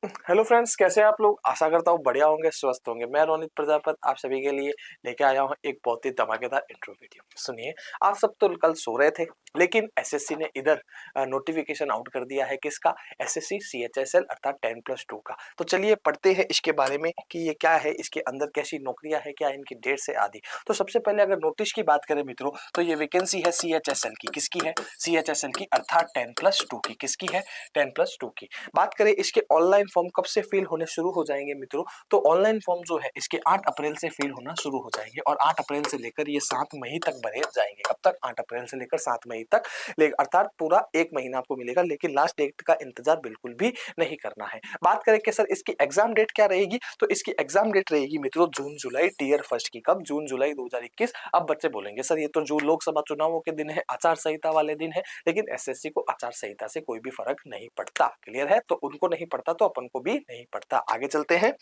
Hello friends, कैसे हैं आप लोग। आशा करता हूँ बढ़िया होंगे, स्वस्थ होंगे। मैं रोनित प्रजापत आप सभी के लिए लेके आया हूँ एक बहुत ही धमाकेदार इंट्रो वीडियो। सुनिए, आप सब तो कल सो रहे थे, लेकिन एसएससी ने इधर नोटिफिकेशन आउट कर दिया है। किसका? एसएससी सीएचएसएल अर्थात 10+2 का। तो चलिए पढ़ते हैं इसके बारे में कि ये क्या है, इसके अंदर कैसी नौकरियां है, क्या इनकी डेट से आदि। तो सबसे पहले अगर नोटिस की बात करें मित्रों, तो ये वैकेंसी है सीएचएसएल की। किसकी है? सीएचएसएल की, अर्थात 10+2 की। किसकी है? 10+2 की। बात करें इसके ऑनलाइन फॉर्म कब से फिल होने शुरू हो जाएंगे मित्रों, तो ऑनलाइन फॉर्म जो है इसके 8 अप्रैल से फिल होना शुरू हो जाएंगे और 8 अप्रैल से लेकर ये 7 मई तक भरे जाएंगे। कब तक? 8 अप्रैल से लेकर 7 मई तक, अर्थात पूरा 1 महीना आपको मिलेगा। लेकिन लास्ट डेट का इंतजार बिल्कुल भी नहीं करना है। बात करें कि सर इसकी एग्जाम डेट क्या रहेगी, तो इसकी एग्जाम डेट रहेगी मित्रों जून जुलाई टीयर फर्स्ट की। कब? जून जुलाई 2021। अब बच्चे बोलेंगे सर ये तो जो लोकसभा चुनावों के दिन है, आचार संहिता वाले दिन है, लेकिन एसएससी को आचार संहिता से कोई भी फर्क नहीं पड़ता। क्लियर है? तो उनको नहीं पड़ता तो अपन को भी नहीं पड़ता। आगे चलते हैं।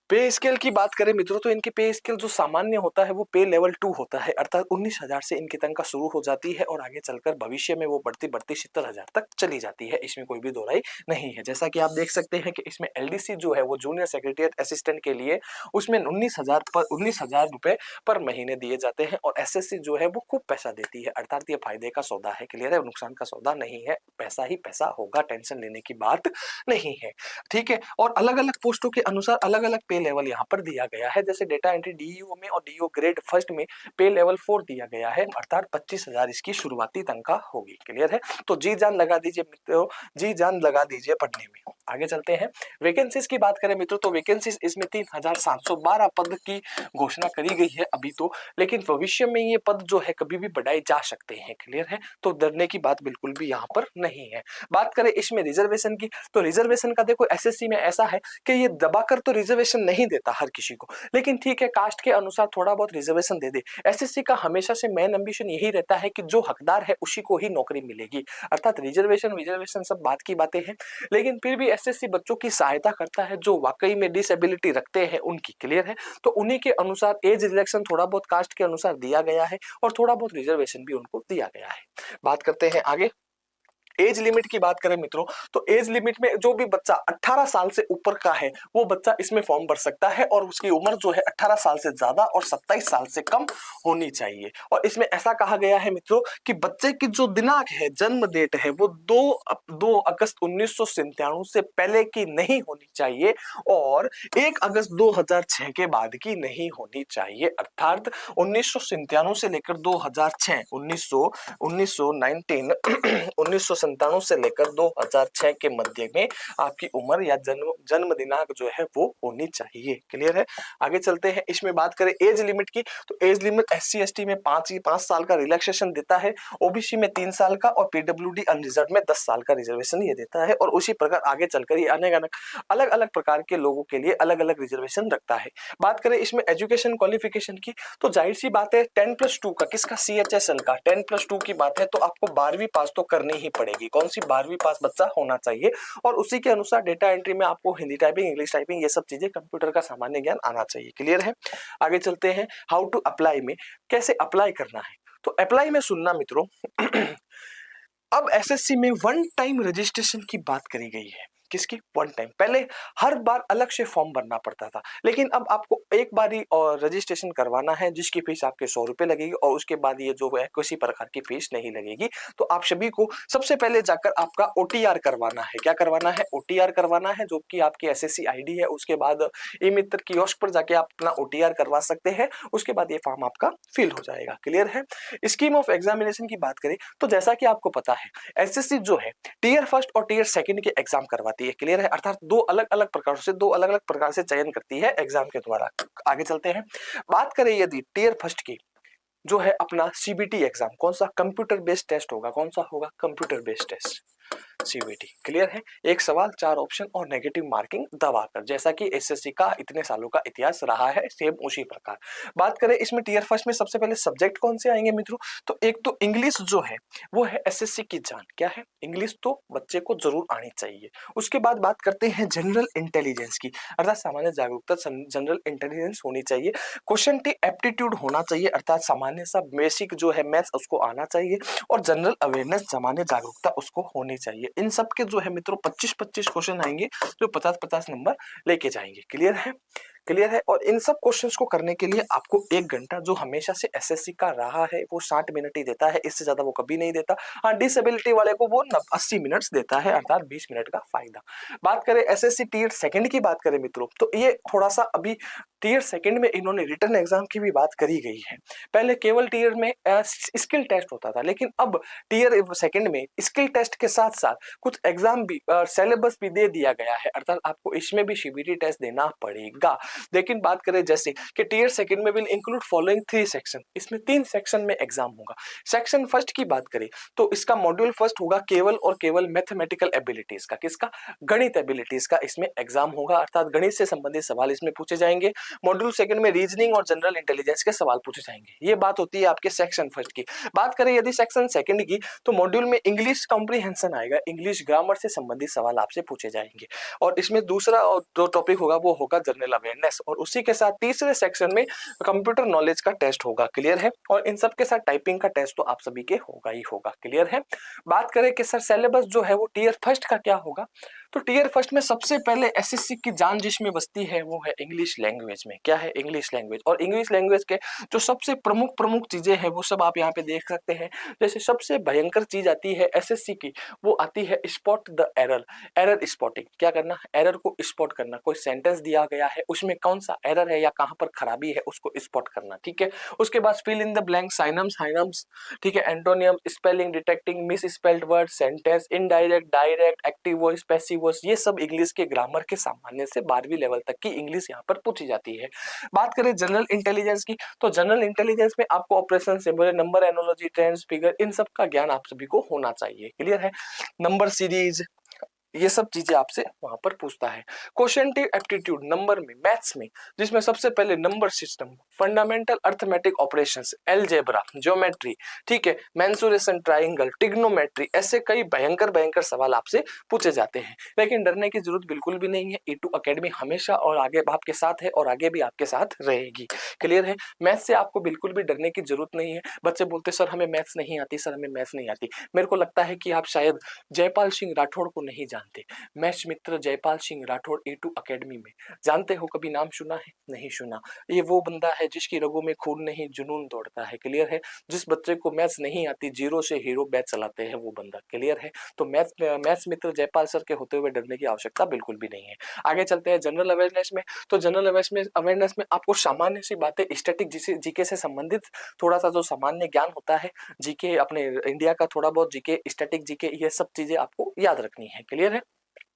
पे स्केल की बात करें मित्रों, तो इनकी पे स्केल जो सामान्य होता है वो पे लेवल 2 होता है, अर्थात 19,000 से इनकी तनख्वाह शुरू हो जाती है और आगे चलकर भविष्य में वो बढ़ती बढ़ती 70,000 तक चली जाती है। इसमें कोई भी दो राय नहीं है। जैसा कि आप देख सकते हैं कि इसमें एलडीसी जो है वो जूनियर सेक्रेटरीट असिस्टेंट के लिए उसमें 19,000 रुपए पर महीने दिए जाते हैं और एसएससी जो है वो खूब पैसा देती है, अर्थात ये फायदे का सौदा है। क्लियर है? नुकसान का सौदा नहीं है, पैसा ही पैसा होगा, टेंशन लेने की बात नहीं है। ठीक है? और अलग अलग पोस्टों के अनुसार अलग अलग पे लेवल यहाँ पर दिया गया है। जैसे डेटा एंट्री डीईओ में और डीईओ ग्रेड फर्स्ट में पे लेवल 4 दिया गया है, अर्थात 25,000 इसकी शुरुआती तनख्वाह होगी। क्लियर है? तो जी जान लगा दीजिए मित्रों, जी जान लगा दीजिए पढ़ने में। आगे चलते हैं। वैकेंसीज की बात करें मित्रों, तो वैकेंसीज इसमें 3,712 पद की घोषणा करी गई है अभी तो, लेकिन भविष्य में ये पद जो है कभी भी बढ़ाए जा सकते हैं। क्लियर है? तो डरने की बात बिल्कुल भी यहाँ पर नहीं है। बात करें इसमें रिजर्वेशन की, तो रिजर्वेशन का देखो एसएससी में ऐसा है कि ये दबाकर तो रिजर्वेशन नहीं देता हर किसी को, लेकिन ठीक है कास्ट के अनुसार थोड़ा बहुत रिजर्वेशन दे दे। एसएससी का हमेशा से मेन एम्बिशन यही रहता है कि जो हकदार है उसी को ही नौकरी मिलेगी, अर्थात रिजर्वेशन सब बात की बातें हैं, लेकिन फिर भी एसएससी बच्चों की सहायता करता है जो वाकई में डिसेबिलिटी रखते हैं उनकी। क्लियर है? तो उन्हीं के अनुसार एज रिलैक्सेशन थोड़ा बहुत कास्ट के अनुसार दिया गया है और थोड़ा बहुत रिजर्वेशन भी उनको दिया गया है। बात करते हैं आगे। एज लिमिट की बात करें मित्रों, तो एज लिमिट में जो भी बच्चा 18 साल से ऊपर का है वो बच्चा इसमें फॉर्म भर सकता है और उसकी उम्र जो है 18 साल से ज्यादा और 27 साल से कम होनी चाहिए। और इसमें ऐसा कहा गया है मित्रों कि बच्चे की जो दिनांक है, जन्म डेट है, वो 2 अगस्त 1997 से पहले की नहीं होनी चाहिए और 1 अगस्त 2006 के बाद की नहीं होनी चाहिए, अर्थात 1997 से लेकर 2006 1997 से लेकर 2006 के मध्य में आपकी उम्र या जन्म दिनांक जो है वो होनी चाहिए। क्लियर है? आगे चलते हैं। इसमें बात करें एज लिमिट की, तो एज लिमिट एससी एसटी में 5 साल का रिलैक्सेशन देता है, ओबीसी में 3 साल का और पीडब्ल्यूडी अनरिजर्व में 10 साल का रिजर्वेशन ये देता है और उसी प्रकार आगे चलकर ये अलग अलग प्रकार के लोगों के लिए अलग अलग रिजर्वेशन रखता है। बात करें इसमें एजुकेशन क्वालिफिकेशन की, तो जाहिर सी बात है 10+2 का, किसका? सीएचएसएल का 10+2 की बात है तो आपको 12वीं पास तो करनी ही पड़ेगी। कौन सी? 12वीं पास बच्चा होना चाहिए और उसी के अनुसार डेटा एंट्री में आपको हिंदी टाइपिंग, इंग्लिश टाइपिंग, ये सब चीजें, कंप्यूटर का सामान्य ज्ञान आना चाहिए। क्लियर है? आगे चलते हैं। हाउ टू अप्लाई में, कैसे अप्लाई करना है, तो अप्लाई में सुनना मित्रों अब एसएससी में वन टाइम रजिस्ट्रेशन की बात करी गई है। किसकी? One time. पहले हर बार अलग से फॉर्म भरना पड़ता था, लेकिन अब आपको एक बार ही और रजिस्ट्रेशन करवाना है जिसकी फीस आपके 100 रुपए लगेगी और उसके बाद ये जो है किसी प्रकार की फीस नहीं लगेगी। तो आप सभी को सबसे पहले जाकर आपका ओटीआर करवाना है। क्या करवाना है? ओटीआर करवाना है, जो कि आपकी एसएससी आईडी है। उसके बाद ई मित्र कियोस्क पर जाके आप अपना ओटीआर करवा सकते हैं। उसके बाद ये फॉर्म आपका फिल हो जाएगा। क्लियर है? स्कीम ऑफ एग्जामिनेशन की बात करें तो जैसा कि आपको पता है एसएससी जो है टीयर फर्स्ट और टीयर सेकंड के एग्जाम करवाती है। क्लियर है? अर्थात दो अलग अलग प्रकार से चयन करती है एग्जाम के द्वारा। आगे चलते हैं। बात करें यदि टीयर फर्स्ट की, जो है अपना सीबीटी एग्जाम, कौन सा? कंप्यूटर बेस्ड टेस्ट होगा। कौन सा होगा? Computer based test, CBT. Clear है? एक सवाल 4 ऑप्शन और नेगेटिव मार्किंग दबाकर, जैसा कि एसएससी का इतने सालों का इतिहास रहा है, सेम उसी प्रकार। बात करें इसमें टीयर फर्स्ट में सबसे पहले सब्जेक्ट कौन से आएंगे मित्रों, तो एक तो इंग्लिश जो है वो है एसएससी की जान। क्या है? इंग्लिश तो बच्चे को जरूर आनी चाहिए। उसके बाद बात करते हैं जनरल इंटेलिजेंस की, अर्थात सामान्य जागरूकता, जनरल इंटेलिजेंस होनी चाहिए। क्वेश्चन टी एप्टीट्यूड होना चाहिए, अर्थात सामान्य सा बेसिक जो है मैथ्स उसको आना चाहिए और जनरल अवेयरनेस, सामान्य जागरूकता उसको होनी चाहिए। इन सब के जो है मित्रों 25-25 क्वेश्चन आएंगे जो 50-50 नंबर लेके जाएंगे। क्लियर है? क्लियर है। और इन सब क्वेश्चंस को करने के लिए आपको 1 घंटा जो हमेशा से एसएससी का रहा है वो 60 मिनट ही देता है, इससे ज्यादा वो कभी नहीं देता। हाँ, डिसेबिलिटी वाले को वो 80 मिनट्स देता है, अर्थात 20 मिनट का फायदा। बात करें एसएससी टीयर सेकंड की बात करें मित्रों, तो ये थोड़ा सा अभी टीयर सेकंड में इन्होंने रिटर्न एग्जाम की भी बात करी गई है। पहले केवल टीयर में स्किल टेस्ट होता था, लेकिन अब टीयर सेकंड में स्किल टेस्ट के साथ साथ कुछ एग्जाम भी सिलेबस भी दे दिया गया है, अर्थात आपको इसमें भी सीबीटी टेस्ट देना पड़ेगा। लेकिन बात करें जैसे कि टीयर सेकंड में विल इंक्लूड फॉलोइंग 3 सेक्शन, इसमें 3 सेक्शन में एग्जाम होगा। सेक्शन फर्स्ट की बात करें तो इसका मॉड्यूल फर्स्ट होगा केवल और केवल मैथमेटिकल एबिलिटीज का, किसका? गणित एबिलिटीज का इसमें एग्जाम होगा, अर्थात गणित से संबंधित सवाल इसमें पूछे जाएंगे। मॉड्यूल सेकंड में रीजनिंग और जनरल इंटेलिजेंस के सवाल पूछे जाएंगे। ये बात होती है आपके सेक्शन फर्स्ट की। बात करें यदि सेक्शन सेकंड की तो मॉड्यूल में इंग्लिश कॉम्प्रिहेंशन आएगा, इंग्लिश ग्रामर से संबंधित सवाल आपसे पूछे जाएंगे। और इसमें दूसरा जो टॉपिक होगा वो होगा जनरल अवेयरनेस, और उसी के साथ तीसरे सेक्शन में कंप्यूटर नॉलेज का टेस्ट होगा। क्लियर है? और इन सब के साथ टाइपिंग का टेस्ट तो आप सभी के होगा ही होगा। क्लियर है? बात करें कि सर सिलेबस जो है वो टीयर फर्स्ट का क्या होगा, तो टीयर फर्स्ट में सबसे पहले एसएससी की जान जिसमें बसती है वो है इंग्लिश लैंग्वेज में। क्या है? English language. और इंग्लिश लैंग्वेज के जो सबसे प्रमुख चीजें हैं वो सब आप यहाँ पे देख सकते हैं। जैसे सबसे भयंकर चीज आती है एसएससी की, वो आती है spot the error, error spotting. क्या करना? एरर को स्पॉट करना। कोई सेंटेंस दिया गया है उसमें कौन सा एरर है या कहां पर खराबी है उसको स्पॉट करना। ठीक है? उसके बाद फिल इन द ब्लैंक, साइनम्स, हाइनम्स, ठीक है, antonym, spelling, detecting miss spelled word, sentence, indirect, direct, active voice, passive voice, ये सब इंग्लिश के ग्रामर के सामान्य से 12वीं लेवल तक की इंग्लिश यहाँ पर पूछी जाती है। बात करें जनरल इंटेलिजेंस की, तो जनरल इंटेलिजेंस में आपको operation, symbol, number, analogy, trends, figure, इन सब का ज्ञान आप सभी को होना चाहिए। क्लियर है? नंबर सीरीज, ये सब चीजें आपसे वहां पर पूछता है। क्वोशिएंटिव एप्टीट्यूड नंबर में, मैथ्स में, जिसमें सबसे पहले number system, fundamental arithmetic operations, algebra, geometry, ठीक है, मेंसुरेशन, ट्रायंगल, ट्रिग्नोमेट्री, ऐसे कई भयंकर भयंकर सवाल आपसे पूछे जाते हैं। लेकिन डरने की जरूरत बिल्कुल भी नहीं है। E2 अकेडमी हमेशा और आगे आपके साथ है और आगे भी आपके साथ रहेगी। क्लियर है? मैथ्स से आपको बिल्कुल भी डरने की जरूरत नहीं है। बच्चे बोलते सर हमें मैथ्स नहीं आती, सर हमें मैथ्स नहीं आती। मेरे को लगता है कि आप शायद जयपाल सिंह राठौड़ को नहीं जानते। मैथ्स मित्र जयपाल सिंह राठौड़ E2 अकेडमी में, जानते हो? कभी नाम सुना है? नहीं सुना। ये वो बंदा है जिसकी रगों में खून नहीं जुनून दौड़ता है। क्लियर है? जिस बच्चे को मैथ्स नहीं आती, जीरो से हीरो बैच चलाते हैं वो बंदा। क्लियर है? तो मैथ्स मित्र जयपाल सर के होते हुए डरने की आवश्यकता बिल्कुल भी नहीं है। आगे चलते हैं जनरल अवेयरनेस में। तो जनरल अवेयरनेस में आपको सामान्य सी बातें, स्टैटिक जीके से संबंधित थोड़ा सा जो सामान्य ज्ञान होता है, जीके अपने इंडिया का थोड़ा बहुत जीके, स्टैटिक जीके, ये सब चीजें आपको याद रखनी है। क्लियर है?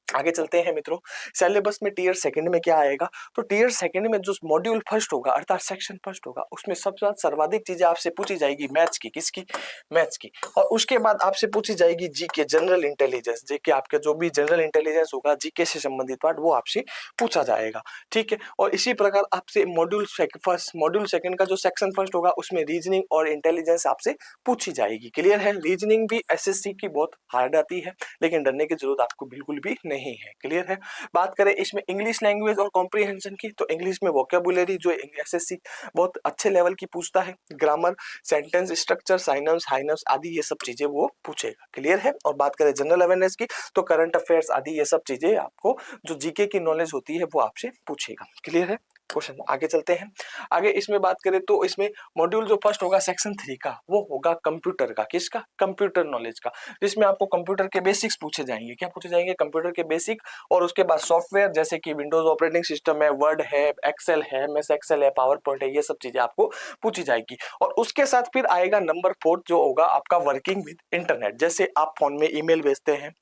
आगे चलते हैं मित्रों। सिलेबस में टीयर सेकंड में क्या आएगा, तो टीयर सेकंड में जो मॉड्यूल फर्स्ट होगा अर्थात सेक्शन फर्स्ट होगा उसमें सबसे सर्वाधिक चीजें आपसे पूछी जाएगी मैथ्स की। किसकी? मैथ्स की। और उसके बाद आपसे पूछी जाएगी जीके, जनरल इंटेलिजेंस। जीके आपके जो भी जनरल इंटेलिजेंस होगा, जीके से संबंधित पार्ट वो आपसे पूछा जाएगा। ठीक है? और इसी प्रकार आपसे मॉड्यूल सेकंड का जो सेक्शन फर्स्ट होगा उसमें रीजनिंग और इंटेलिजेंस आपसे पूछी जाएगी। क्लियर है? रीजनिंग भी एसएससी की बहुत हार्ड आती है, लेकिन डरने की जरूरत आपको बिल्कुल भी नहीं है। क्लियर है? बात करें इसमें इंग्लिश लैंग्वेज और कॉम्प्रिहेंशन की, तो इंग्लिश में वोकैबुलरी जो एसएससी बहुत अच्छे लेवल की पूछता है, ग्रामर, सेंटेंस स्ट्रक्चर, साइनम्स, हाइनम्स आदि ये सब चीजें वो पूछेगा। क्लियर है? और बात करें जनरल अवेयरनेस की, तो करंट अफेयर्स आदि ये सब चीजें आपको जो जीके की नॉलेज होती है वो आपसे पूछेगा। क्लियर है? क्वेश्चन आगे चलते हैं। आगे इसमें बात करें तो इसमें मॉड्यूल जो फर्स्ट होगा सेक्शन 3 का वो होगा कंप्यूटर का। किसका? कंप्यूटर नॉलेज का, जिसमें आपको कंप्यूटर के बेसिक्स पूछे जाएंगे। क्या पूछे जाएंगे? कंप्यूटर के बेसिक। और उसके बाद सॉफ्टवेयर जैसे कि विंडोज ऑपरेटिंग सिस्टम है, वर्ड है, एक्सेल है, एमएस एक्सेल है, पावर पॉइंट है, ये सब चीजें आपको पूछी जाएगी। और उसके साथ फिर आएगा नंबर 4 जो होगा आपका वर्किंग विद इंटरनेट। जैसे आप फोन में ईमेल भेजते हैं,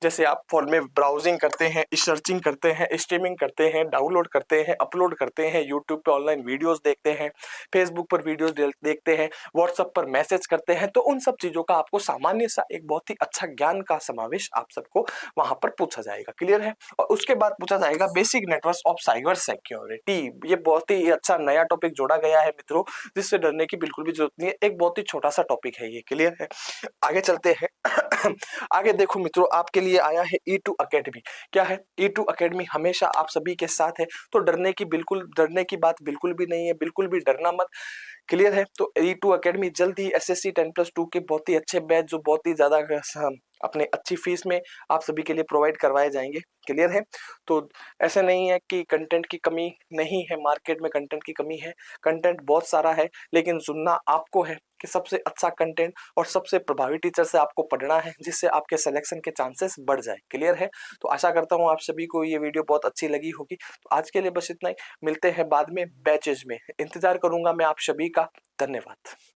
जैसे आप फोन में ब्राउजिंग करते हैं, सर्चिंग करते हैं, स्ट्रीमिंग करते हैं, डाउनलोड करते हैं, अपलोड करते हैं, यूट्यूब पे ऑनलाइन वीडियोस देखते हैं, फेसबुक पर वीडियोस देखते हैं, व्हाट्सएप पर मैसेज करते हैं, तो उन सब चीजों का आपको सामान्य सा एक बहुत ही अच्छा ज्ञान का समावेश आप सबको वहां पर पूछा जाएगा। क्लियर है? और उसके बाद पूछा जाएगा basic network of cyber security. ये बहुत ही अच्छा नया टॉपिक जोड़ा गया है मित्रों, जिससे डरने की बिल्कुल भी जरूरत नहीं है। एक बहुत ही छोटा सा टॉपिक है ये। क्लियर है? आगे चलते हैं। आगे देखो मित्रों, आपके लिए आया है E2 अकेडमी। क्या है? E2 अकेडमी हमेशा आप सभी के साथ है, तो डरने की बात बिल्कुल भी नहीं है, बिल्कुल भी डरना मत। क्लियर है? तो E2 अकेडमी जल्द ही SSC 10+2 के बहुत ही अच्छे बैच जो बहुत ही ज्यादा अपने अच्छी फीस में आप सभी के लिए प्रोवाइड करवाए जाएंगे। क्लियर है? तो ऐसे नहीं है कि कंटेंट की कमी नहीं है, मार्केट में कंटेंट की कमी है, कंटेंट बहुत सारा है, लेकिन चुनना आपको है कि सबसे अच्छा कंटेंट और सबसे प्रभावी टीचर से आपको पढ़ना है, जिससे आपके सिलेक्शन के चांसेस बढ़ जाए। क्लियर है? तो आशा करता हूँ आप सभी को ये वीडियो बहुत अच्छी लगी होगी। तो आज के लिए बस इतना ही, मिलते हैं बाद में बैचेज में, इंतजार करूंगा मैं आप सभी का। धन्यवाद।